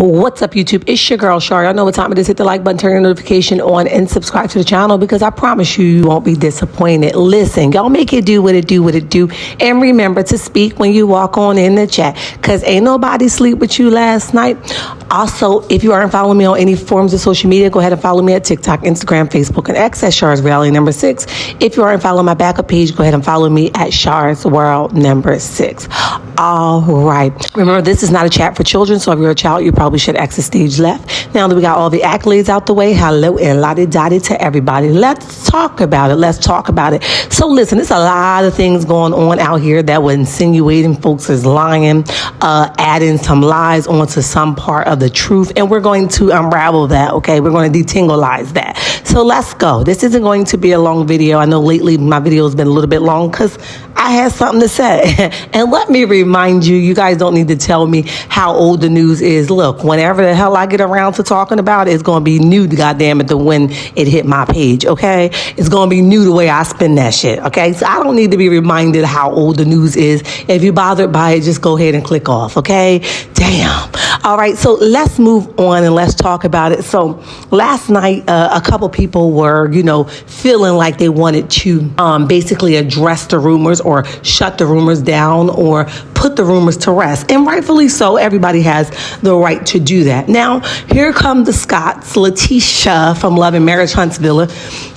What's up, YouTube? It's your girl, Shar. Y'all know what time it is. Hit the like button, turn your notification on, and subscribe to the channel because I promise you won't be disappointed. Listen, y'all make it do what it do. And remember to speak when you walk on in the chat because ain't nobody sleep with you last night. Also, if you aren't following me on any forms of social media, go ahead and follow me at TikTok, Instagram, Facebook, and X at Shar's Rally number 6. If you aren't following my backup page, go ahead and follow me at Shar's World number 6. All right. Remember, this is not a chat for children, so if you're a child, you probably should exit stage left. Now that we got all the accolades out the way, hello and lottie-dottie to everybody. Let's talk about it. So listen, there's a lot of things going on out here that were insinuating folks is lying, adding some lies onto some part of the truth, and we're going to unravel that, okay? We're going to detanglize that. So let's go. This isn't going to be a long video. I know lately my video has been a little bit long because I had something to say. And let me remind you, you guys don't need to tell me how old the news is. Look, whenever the hell I get around to talking about it, it's going to be new, goddamn it, to when it hit my page, okay? It's going to be new the way I spin that shit, okay? So I don't need to be reminded how old the news is. If you're bothered by it, just go ahead and click off, okay? Damn. All right, so let's move on and let's talk about it. So last night, a couple people were, feeling like they wanted to basically address the rumors or shut the rumors down or put the rumors to rest. And rightfully so, everybody has the right to do that. Now, here come the Scotts, Tisha from Love and Marriage Huntsville,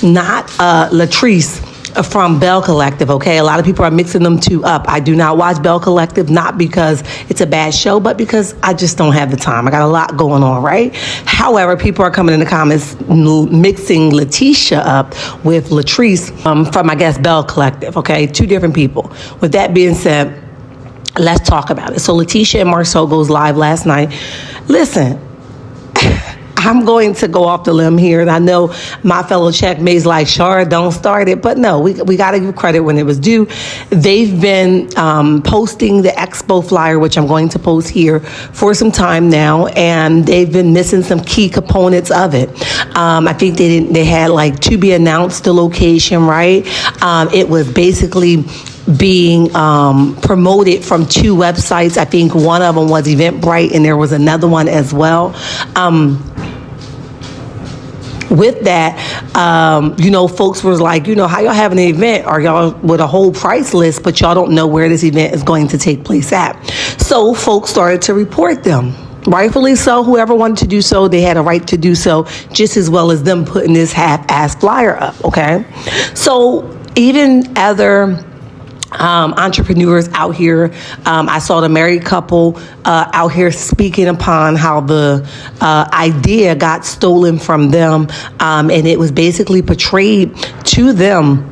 not Latrice from Bell Collective, okay? A lot of people are mixing them two up. I do not watch Bell Collective, not because it's a bad show, but because I just don't have the time. I got a lot going on, right? However, people are coming in the comments mixing Letitia up with Latrice from, I guess, Bell Collective, okay? Two different people. With that being said, let's talk about it. So Tisha and Marsau goes live last night. Listen, I'm going to go off the limb here, and I know my fellow checkmates like, Shar, don't start it. But no, we got to give credit when it was due. They've been posting the expo flyer, which I'm going to post here for some time now, and they've been missing some key components of it. I think they had like to be announced the location, right? It was basically being promoted from two websites. I think one of them was Eventbrite, and there was another one as well. With that, folks was like, how y'all having an event? Are y'all with a whole price list, but y'all don't know where this event is going to take place at? So folks started to report them. Rightfully so, whoever wanted to do so, they had a right to do so, just as well as them putting this half-ass flyer up, okay? So even other entrepreneurs out here. I saw the married couple out here speaking upon how the idea got stolen from them, and it was basically portrayed to them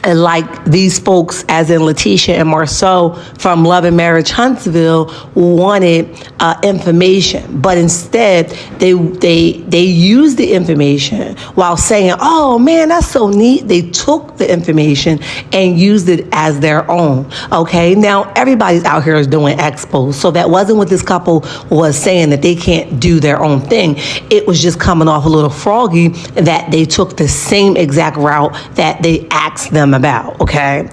like these folks, as in Tisha and Marsau from Love and Marriage Huntsville, wanted information, but instead they used the information while saying, "Oh man, that's so neat." They took the information and used it as their own. Okay, now everybody's out here is doing expos, so that wasn't what this couple was saying, that they can't do their own thing. It was just coming off a little froggy that they took the same exact route that they asked them about, okay?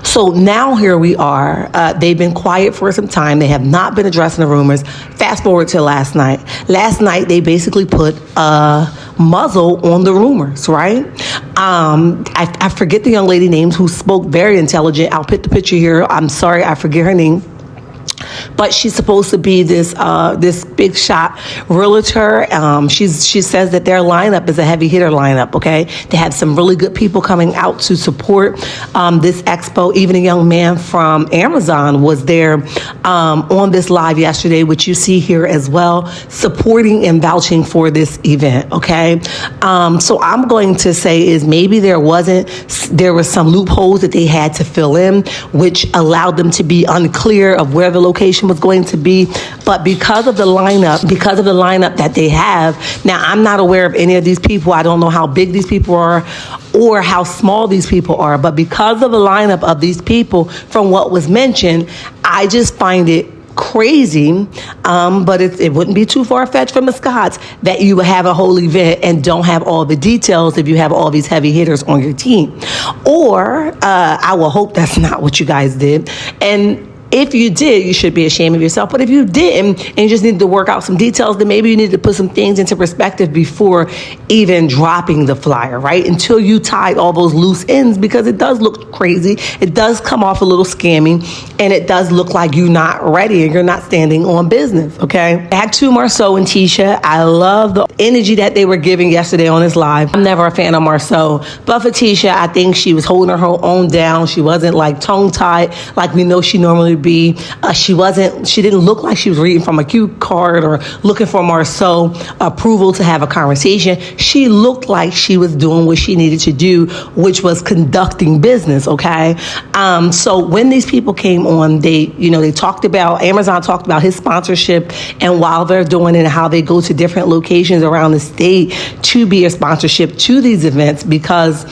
So now here we are. They've been quiet for some time. They have not been addressing the rumors. Fast forward to last night. Last night, they basically put a muzzle on the rumors, right? I forget the young lady names who spoke, very intelligent. I'll put the picture here. I'm sorry, I forget her name. But she's supposed to be this big shot realtor. She says that their lineup is a heavy hitter lineup, okay? They have some really good people coming out to support this expo. Even a young man from Amazon was there on this live yesterday, which you see here as well, supporting and vouching for this event, okay? So I'm going to say is maybe there were some loopholes that they had to fill in, which allowed them to be unclear of where the location was going to be. But because of the lineup that they have, now I'm not aware of any of these people. I don't know how big these people are or how small these people are, but because of the lineup of these people from what was mentioned, I just find it crazy, but it wouldn't be too far-fetched from the Scots that you would have a whole event and don't have all the details if you have all these heavy hitters on your team. Or I will hope that's not what you guys did. And If you did, you should be ashamed of yourself. But if you didn't and you just needed to work out some details, then maybe you need to put some things into perspective before even dropping the flyer, right? Until you tied all those loose ends, because it does look crazy. It does come off a little scammy, and it does look like you're not ready and you're not standing on business, okay? Back to Marsau and Tisha. I love the energy that they were giving yesterday on this live. I'm never a fan of Marsau, but for Tisha, I think she was holding her own down. She wasn't like tongue-tied like we know she normally be. She didn't look like she was reading from a cue card or looking for Marsau approval to have a conversation. She looked like she was doing what she needed to do, which was conducting business, okay? So when these people came on, they talked about, Amazon talked about his sponsorship and while they're doing it and how they go to different locations around the state to be a sponsorship to these events, because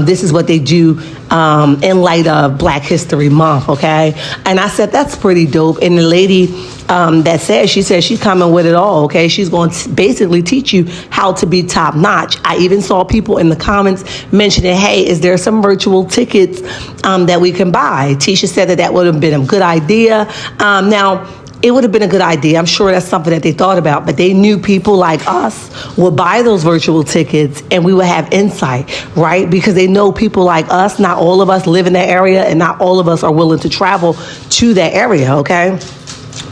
this is what they do in light of Black History Month, okay? And I said, that's pretty dope. And the lady that said, she said she's coming with it all, okay? She's going to basically teach you how to be top notch. I even saw people in the comments mentioning, hey, is there some virtual tickets that we can buy? Tisha said that would have been a good idea. Now, it would have been a good idea. I'm sure that's something that they thought about, but they knew people like us would buy those virtual tickets and we would have insight, right? Because they know people like us, not all of us live in that area and not all of us are willing to travel to that area, okay?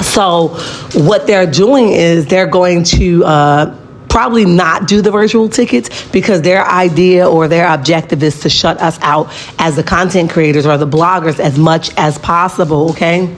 So what they're doing is they're going to probably not do the virtual tickets because their idea or their objective is to shut us out as the content creators or the bloggers as much as possible, okay?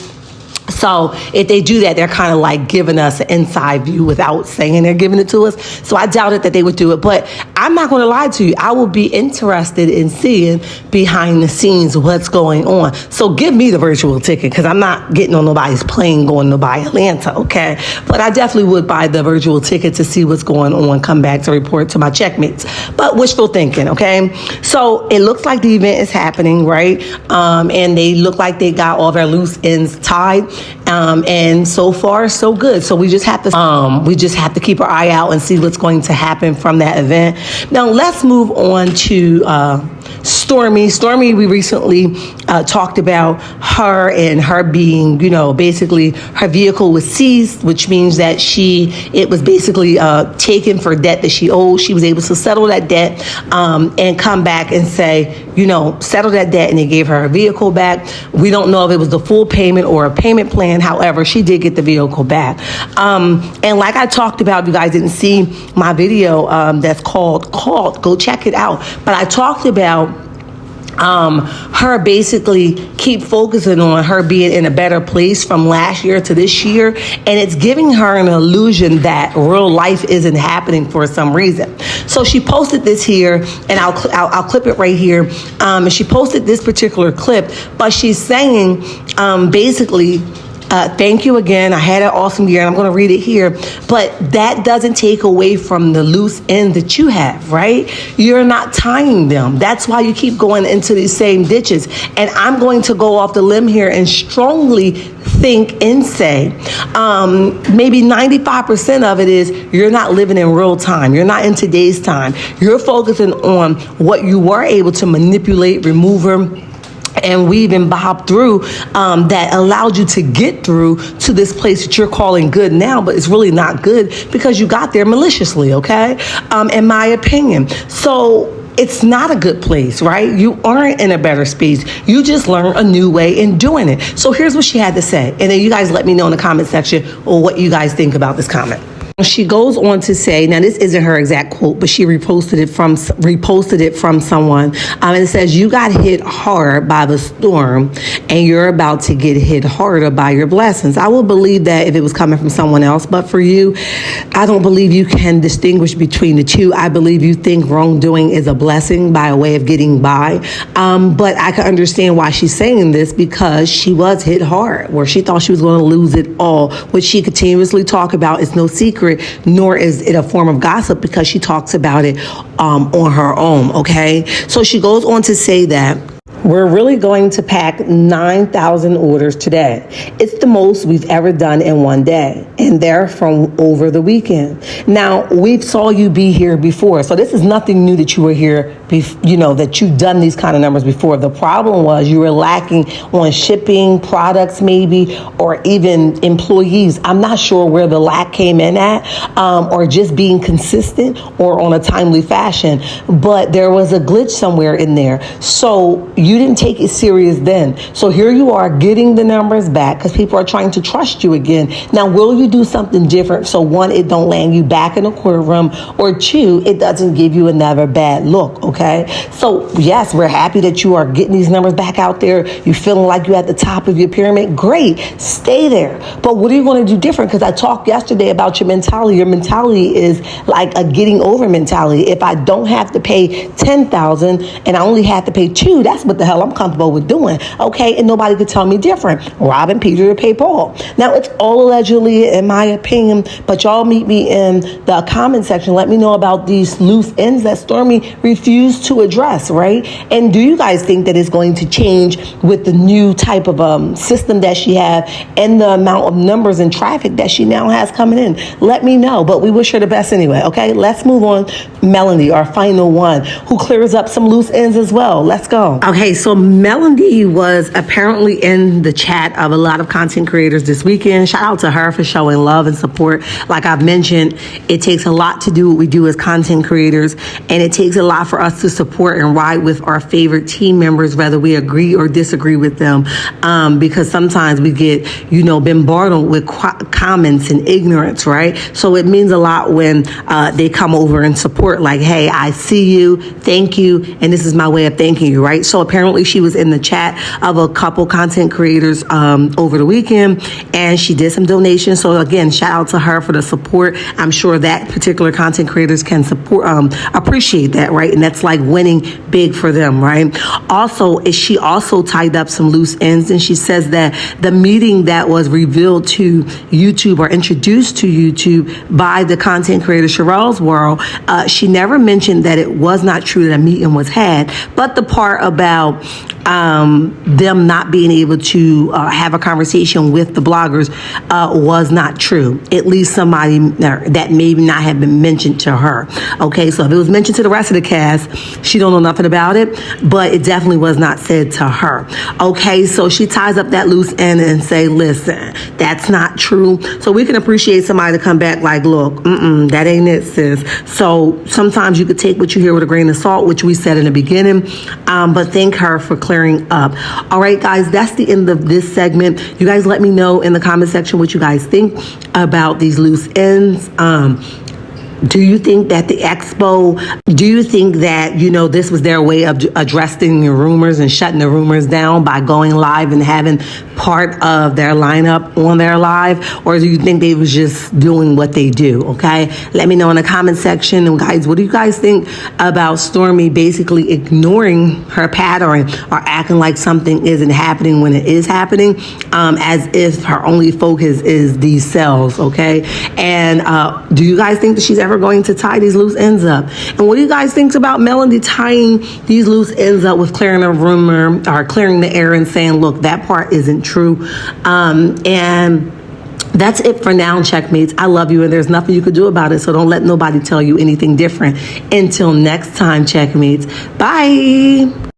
So if they do that, they're kind of like giving us an inside view without saying they're giving it to us. So I doubted that they would do it. But I'm not going to lie to you. I will be interested in seeing behind the scenes what's going on. So give me the virtual ticket, because I'm not getting on nobody's plane going to buy Atlanta, okay? But I definitely would buy the virtual ticket to see what's going on, come back to report to my checkmates. But wishful thinking, okay? So it looks like the event is happening, right? And they look like they got all their loose ends tied. And so far, so good. So we just have to keep our eye out and see what's going to happen from that event. Now let's move on to Stormi. Stormi, we recently talked about her and her being, basically her vehicle was seized, which means that it was basically taken for debt that she owed. She was able to settle that debt and come back and say, settle that debt, and they gave her vehicle back. We don't know if it was the full payment or a payment plan. However, she did get the vehicle back. And like I talked about, if you guys didn't see my video that's called, go check it out. But I talked about her basically keep focusing on her being in a better place from last year to this year, and it's giving her an illusion that real life isn't happening for some reason. So she posted this here, and I'll clip it right here. And she posted this particular clip, but she's saying basically, thank you again. I had an awesome year, and I'm going to read it here. But that doesn't take away from the loose end that you have, right? You're not tying them. That's why you keep going into these same ditches. And I'm going to go off the limb here and strongly think and say maybe 95% of it is you're not living in real time. You're not in today's time. You're focusing on what you were able to manipulate, remove them, and weave and bob through that allowed you to get through to this place that you're calling good now, but it's really not good because you got there maliciously, okay? In my opinion. So it's not a good place, right? You aren't in a better space. You just learn a new way in doing it. So here's what she had to say. And then you guys let me know in the comment section or what you guys think about this comment. She goes on to say, now this isn't her exact quote, but she reposted it from someone. And it says, you got hit hard by the storm and you're about to get hit harder by your blessings. I would believe that if it was coming from someone else, but for you, I don't believe you can distinguish between the two. I believe you think wrongdoing is a blessing by a way of getting by. But I can understand why she's saying this, because she was hit hard where she thought she was going to lose it all, which she continuously talk about. It's no secret, nor is it a form of gossip, because she talks about it on her own, okay? So she goes on to say that We're really going to pack 9,000 orders today. It's the most we've ever done in one day, and they're from over the weekend. Now, we saw you be here before, so this is nothing new that you were here, that you've done these kind of numbers before. The problem was you were lacking on shipping, products maybe, or even employees. I'm not sure where the lack came in at, or just being consistent or on a timely fashion, but there was a glitch somewhere in there. So you didn't take it serious then. So here you are getting the numbers back because people are trying to trust you again. Now, will you do something different? So one, it don't land you back in the courtroom, or two, it doesn't give you another bad look, okay? So yes, we're happy that you are getting these numbers back out there. You feeling like you're at the top of your pyramid. Great, stay there. But what are you going to do different? Because I talked yesterday about your mentality. Your mentality is like a getting over mentality. If I don't have to pay 10,000 and I only have to pay 2, that's what the hell I'm comfortable with doing, okay? And nobody could tell me different. Robbing Peter to pay Paul. Now, it's all allegedly, in my opinion, but y'all meet me in the comment section. Let me know about these loose ends that Stormy refused to address, right? And do you guys think that it's going to change with the new type of system that she have and the amount of numbers and traffic that she now has coming in? Let me know, but we wish her the best anyway, okay? Let's move on. Melanie, our final one, who clears up some loose ends as well. Let's go. Okay, so Melanie was apparently in the chat of a lot of content creators this weekend. Shout out to her for showing love and support. Like I've mentioned, it takes a lot to do what we do as content creators, and it takes a lot for us to support and ride with our favorite team members, whether we agree or disagree with them, because sometimes we get, bombarded with comments and ignorance, right? So it means a lot when they come over and support, like, hey, I see you, thank you, and this is my way of thanking you, right? So apparently she was in the chat of a couple content creators over the weekend, and she did some donations. So again, shout out to her for the support. I'm sure that particular content creators can support, appreciate that, right? And that's like winning big for them, right? Also, she also tied up some loose ends, and she says that the meeting that was revealed to YouTube or introduced to YouTube by the content creator Sherelle's World, she never mentioned that it was not true that a meeting was had, but the part about them not being able to have a conversation with the bloggers was not true. At least somebody that may not have been mentioned to her. Okay, so if it was mentioned to the rest of the cast, she don't know nothing about it, but it definitely was not said to her. Okay, so she ties up that loose end and say, listen, that's not true. So we can appreciate somebody to come back like, look, that ain't it, sis. So sometimes you could take what you hear with a grain of salt, which we said in the beginning, but thank her for clearing up. All right, guys, that's the end of this segment. You guys let me know in the comment section what you guys think about these loose ends. Do you think that the expo, do you think that, this was their way of addressing the rumors and shutting the rumors down by going live and having part of their lineup on their live? Or do you think they was just doing what they do? Okay, let me know in the comment section. And guys, what do you guys think about Stormy basically ignoring her pattern or acting like something isn't happening when it is happening, as if her only focus is these sales? Okay, and do you guys think that she's ever going to tie these loose ends up? And what do you guys think about Melanie tying these loose ends up with clearing a rumor or clearing the air and saying, look, that part isn't true? And that's it for now, checkmates. I love you, and there's nothing you could do about it. So don't let nobody tell you anything different. Until next time, checkmates. Bye.